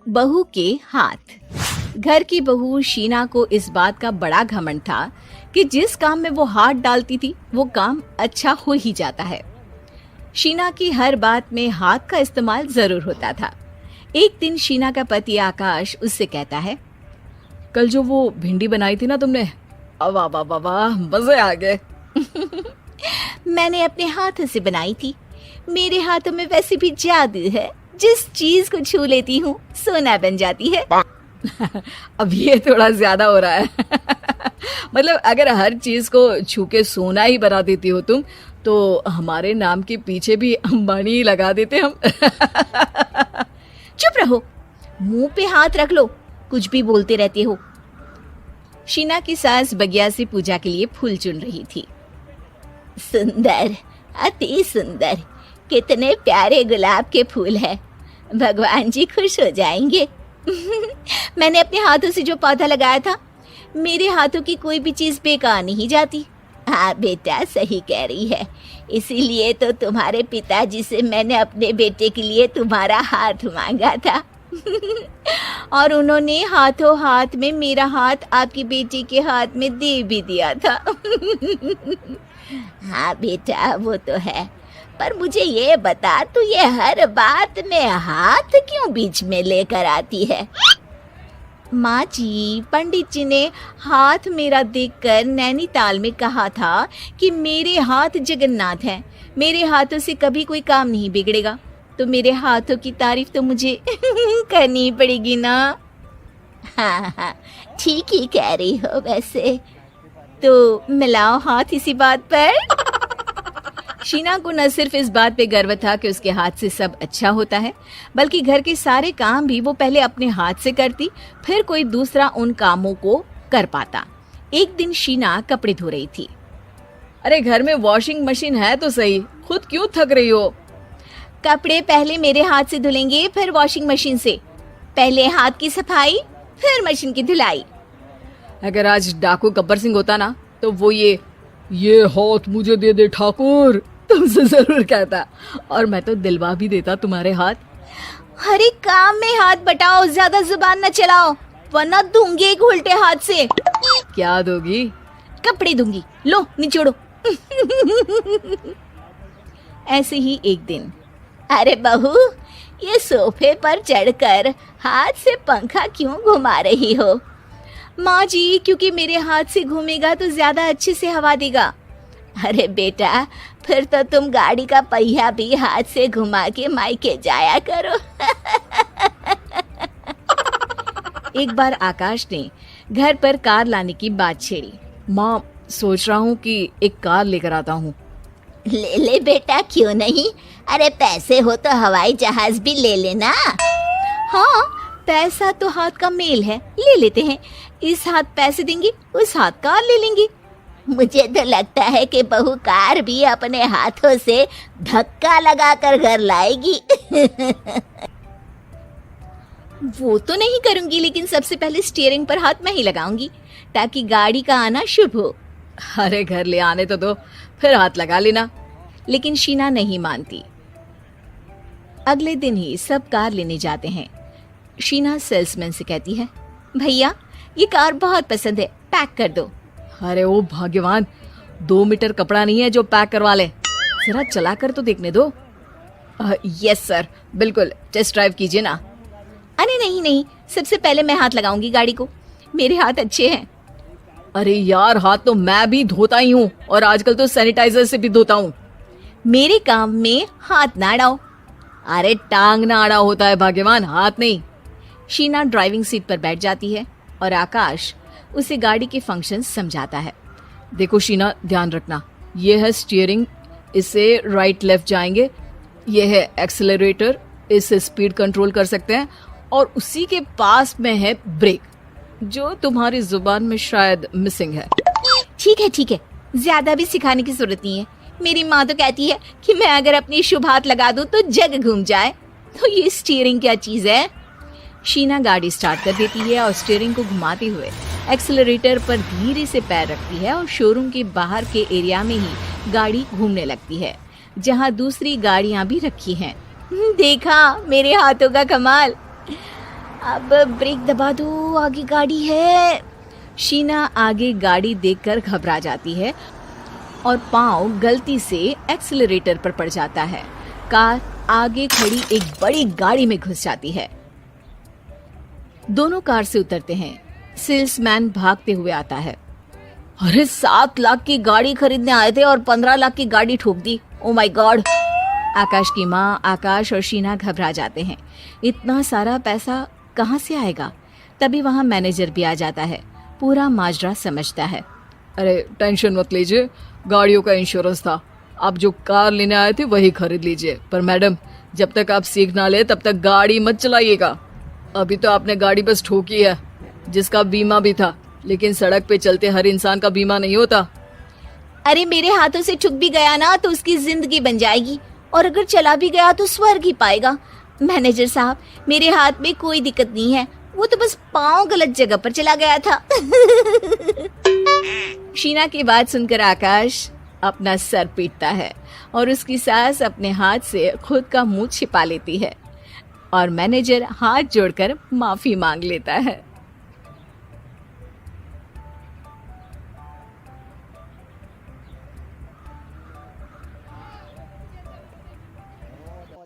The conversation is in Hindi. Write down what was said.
बहू के हाथ। घर की बहू शीना को इस बात का बड़ा घमंड था कि जिस काम में वो हाथ डालती थी वो काम अच्छा हो ही जाता है। शीना की हर बात में हाथ का इस्तेमाल जरूर होता था। एक दिन शीना का पति आकाश उससे कहता है, कल जो वो भिंडी बनाई थी ना तुमने, वाह वाह वाह वाह, मजे आ गए। मैंने अपने हाथों से बनाई थी। मेरे हाथों में वैसे भी जादू है, जिस चीज को छू लेती हूँ सोना बन जाती है। अब ये थोड़ा ज्यादा हो रहा है। मतलब अगर हर चीज को छू के सोना ही बना देती हो तुम, तो हमारे नाम के पीछे भी अंबानी ही लगा देते हम। चुप रहो, मुंह पे हाथ रख लो, कुछ भी बोलते रहते हो। शीना की सास बगिया से पूजा के लिए फूल चुन रही थी। सुंदर, अति सुंदर, कितने प्यारे गुलाब के फूल हैं। भगवान जी खुश हो जाएंगे। मैंने अपने हाथों से जो पौधा लगाया था, मेरे हाथों की कोई भी चीज बेकार नहीं जाती। हाँ बेटा, सही कह रही है। इसीलिए तो तुम्हारे पिताजी से मैंने अपने बेटे के लिए तुम्हारा हाथ मांगा था। और उन्होंने हाथों हाथ में मेरा हाथ आपकी बेटी के हाथ में दे भी दिया था। हाँ बेटा, वो तो है, पर मुझे ये बता, तू ये हर बात में हाथ क्यों बीच में लेकर आती है? माँ जी, पंडित जी ने हाथ मेरा देखकर नैनीताल में कहा था कि मेरे हाथ जगन्नाथ हैं, मेरे हाथों से कभी कोई काम नहीं बिगड़ेगा। तो मेरे हाथों की तारीफ तो मुझे करनी पड़ेगी ना। हाँ हाँ, ठीक ही कह रही हो वैसे। तो मिलाओ हाथ इसी बात पर। शीना को न सिर्फ इस बात पे गर्व था कि उसके हाथ से सब अच्छा होता है, बल्कि घर के सारे काम भी वो पहले अपने हाथ से करती, फिर कोई दूसरा उन कामों को कर पाता। एक दिन शीना कपड़े धो रही थी। अरे घर में वॉशिंग मशीन है तो सही, खुद क्यों थक रही हो? कपड़े पहले मेरे हाथ से धुलेंगे, फिर वॉशिंग मशीन से। पहले हाथ की सफाई, फिर मशीन की धुलाई। अगर आज डाकू गब्बर सिंह होता ना, तो वो ये हाथ मुझे दे दे ठाकुर तुमसे जरूर कहता, और मैं तो दिलवा भी देता तुम्हारे हाथ। हर एक काम में हाथ बटाओ, ज्यादा जुबान न चलाओ, वरना दूंगी एक उल्टे हाथ से। क्या दोगी? कपड़े दूंगी, लो निचोड़ो। ऐसे ही एक दिन, अरे बहू, ये सोफे पर चढ़कर हाथ से पंखा क्यों घुमा रही हो? माँ जी, क्योंकि मेरे हाथ से घूमेगा तो ज्यादा अच्छे से हवा देगा। अरे बेटा, फिर तो तुम गाड़ी का पहिया भी हाथ से घुमा के मायके जाया करो। एक बार आकाश ने घर पर कार लाने की बात छेड़ी। माँ, सोच रहा हूँ कि एक कार लेकर आता हूँ। ले ले बेटा, क्यों नहीं? अरे पैसे हो तो हवाई जहाज भी ले लेना। हाँ, पैसा तो हाथ का मेल है, ले लेते हैं। इस हाथ पैसे देंगी, उस हाथ कार ले लेंगी। मुझे तो लगता है कि बहू कार भी अपने हाथों से धक्का लगाकर घर लाएगी। वो तो नहीं करूंगी, लेकिन सबसे पहले स्टीयरिंग पर हाथ मैं ही लगाऊंगी, ताकि गाड़ी का आना शुभ हो। अरे घर ले आने तो दो, फिर हाथ लगा लेना। लेकिन शीना नहीं मानती। अगले दिन ही सब कार लेने जाते हैं। शीना सेल्समैन से कहती है, भैया ये कार बहुत पसंद है, पैक कर दो। अरे ओ भाग्यवान, 2 मीटर कपड़ा नहीं है जो पैक करवा ले, जरा चला कर तो देखने दो। यस सर, बिल्कुल, टेस्ट ड्राइव कीजिए ना। अरे नहीं नहीं, सबसे पहले मैं हाथ लगाऊंगी गाड़ी को, मेरे हाथ अच्छे हैं। अरे यार, हाथ तो मैं भी धोता ही हूँ, और आजकल तो सैनिटाइजर से भी धोता हूँ। मेरे काम में हाथ ना अड़ाओ। अरे टांग ना अड़ा होता है भाग्यवान, हाथ नहीं। शीना ड्राइविंग सीट पर बैठ जाती है और आकाश उसे गाड़ी के फंक्शन समझाता है। देखो शीना, ध्यान रखना, ये है स्टीयरिंग, इससे राइट लेफ्ट जाएंगे। ये है एक्सेलरेटर, इससे स्पीड कंट्रोल कर सकते हैं। और उसी के पास में है ब्रेक, जो तुम्हारी जुबान में शायद मिसिंग है। ठीक है, ज्यादा भी सिखाने की जरूरत नहीं है। मेरी माँ तो कहती है कि मैं अगर अपनी शुभ हाथ लगा दूं तो जग घूम जाए। तो ये स्टीयरिंग क्या चीज है? शीना गाड़ी स्टार्ट कर देती है और स्टीयरिंग को घुमाते हुए एक्सेलरेटर पर धीरे से पैर रखती है, और शोरूम के बाहर के एरिया में ही गाड़ी घूमने लगती है, जहाँ दूसरी गाड़ियाँ भी रखी हैं। देखा मेरे हाथों का कमाल। अब ब्रेक दबा दो, आगे गाड़ी है। शीना आगे गाड़ी देखकर घबरा जाती है और पाँव गलती से एक्सीलरेटर पर पड़ जाता है। कार आगे खड़ी एक बड़ी गाड़ी में घुस जाती है। दोनों कार से उतरते हैं। सेल्समैन भागते हुए आता है। अरे 7 लाख की गाड़ी खरीदने आए थे और 15 लाख की गाड़ी ठोक दी। Oh my God. आकाश की माँ, आकाश और शीना घबरा जाते हैं। इतना सारा पैसा कहाँ से आएगा? तभी वहाँ मैनेजर भी आ जाता है। पूरा माजरा समझता है। अरे टेंशन मत लीजिए, गाड़ियों का इंश्योरेंस था। आप जो कार लेने आए थे वही खरीद लीजिए। पर मैडम, जब तक आप सीख ना ले तब तक गाड़ी मत चलाइएगा। अभी तो आपने गाड़ी बस ठोकी है, जिसका बीमा भी था, लेकिन सड़क पे चलते हर इंसान का बीमा नहीं होता। अरे मेरे हाथों से छुप भी गया ना तो उसकी जिंदगी बन जाएगी, और अगर चला भी गया तो स्वर्ग ही पाएगा। मैनेजर साहब, मेरे हाथ में कोई दिक्कत नहीं है, वो तो बस पाँव गलत जगह पर चला गया था। शीना की बात सुनकर आकाश अपना सर पीटता है और उसकी सास अपने हाथ से खुद का मुंह छिपा लेती है और मैनेजर हाथ जोड़कर माफी मांग लेता है।